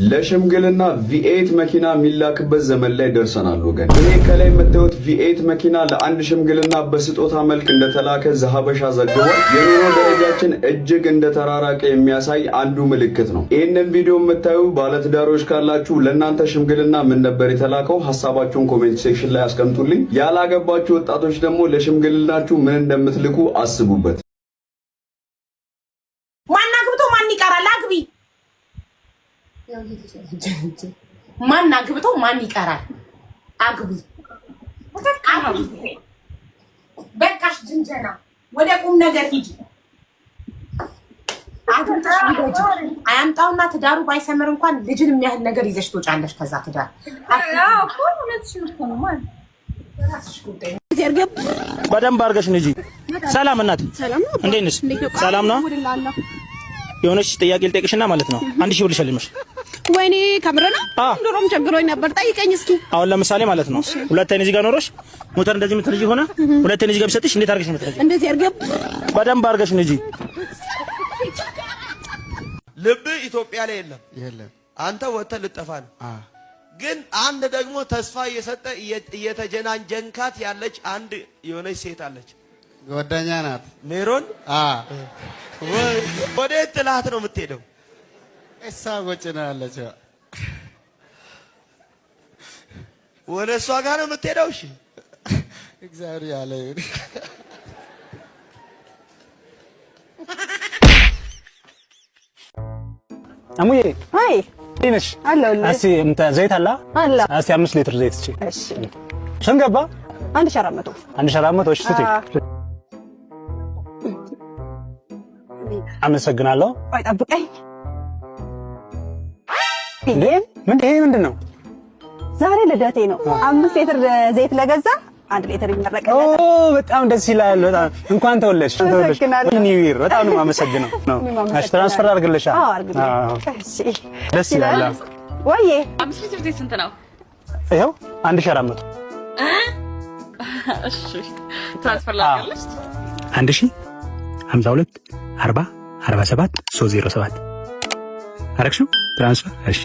ለሽምግልና ቪኤት መኪና የሚላክበት ዘመን ላይ ደርሰናል ወገን። ይሄ ከላይ የምታዩት ቪኤት መኪና ለአንድ ሽምግልና በስጦታ መልክ እንደተላከ ዘሀበሻ ዘግቧል። የኑሮ ደረጃችን እጅግ እንደተራራቀ የሚያሳይ አንዱ ምልክት ነው። ይህንን ቪዲዮ የምታዩ ባለትዳሮች ካላችሁ ለእናንተ ሽምግልና ምን ነበር የተላከው? ሀሳባችሁን ኮሜንት ሴክሽን ላይ አስቀምጡልኝ። ያላገባችሁ ወጣቶች ደግሞ ለሽምግልናችሁ ምን እንደምትልኩ አስቡበት። ማን አግብቶ ማን ይቀራል? አግቢ ማን አግብቶ ማን ይቀራል? አግቢ በቃሽ። ጅንጀና ወደ ቁም ነገር ሂጂ። አግብተሽ ልጅ አያምጣውና ትዳሩ ባይሰምር እንኳን ልጅን የሚያህል ነገር ይዘሽ ትወጫለሽ ከዛ ትዳር። በደንብ አድርገሽ እንጂ። ሰላም እናት፣ እንዴት ነሽ? ሰላም ነው። የሆነች ጥያቄ ልጠይቅሽና ማለት ነው 1000 ብር ልሸልምሽ። ወይኔ ከምረና ዶሮም ቸግሮኝ ነበር። ጠይቀኝ እስኪ። አሁን ለምሳሌ ማለት ነው ሁለት አይን እዚህ ጋር ኖሮሽ ሞተር እንደዚህ የምትልጂ ሆነ ሁለት አይን እዚህ ጋር ቢሰጥሽ እንዴት አድርገሽ ነው የምትልጂ? እንደዚህ አድርገህ በደንብ አድርገሽ እንጂ። ልብ ኢትዮጵያ ላይ የለም። አንተ ወተህ ልጠፋ ነው። ግን አንድ ደግሞ ተስፋ እየሰጠ እየተጀናጀንካት ያለች አንድ የሆነች ሴት አለች። ጓደኛ ናት ሜሮን። ወዴት ጥላት ነው የምትሄደው? እሷ ጎጭ ነው ያለችው። ወደ እሷ ጋር ነው የምትሄደው? እሺ እግዚአብሔር ያለ ይሁን። አሙዬ አይ ትንሽ አለውልህ። እስኪ ዘይት አለ? እስኪ 5 ሊትር ዘይት እስኪ። እሺ ስንት ገባ? 1400 1400። እሺ ስጪ። አመሰግናለሁ። ቆይ ጠብቀኝ። ይሄ ምንድን ነው? ዛሬ ልደቴ ነው። 5 ሊትር ዘይት ለገዛ 1 ሊትር ይመረቀኛል። ኦ በጣም ደስ ይላል። በጣም እንኳን ተወለድሽ። ኒው ይር። በጣም ነው የማመሰግነው። እሺ ትራንስፈር አድርግልሻ? አዎ አድርግልኝ። እሺ ደስ ይላል። ወይዬ 5 ሊትር ዘይት ስንት ነው? ይኸው 1400። እሺ ትራንስፈር ላድርግልሽ? 1000 52 40 47 307 አረግሽው ትራንስፈር። እሺ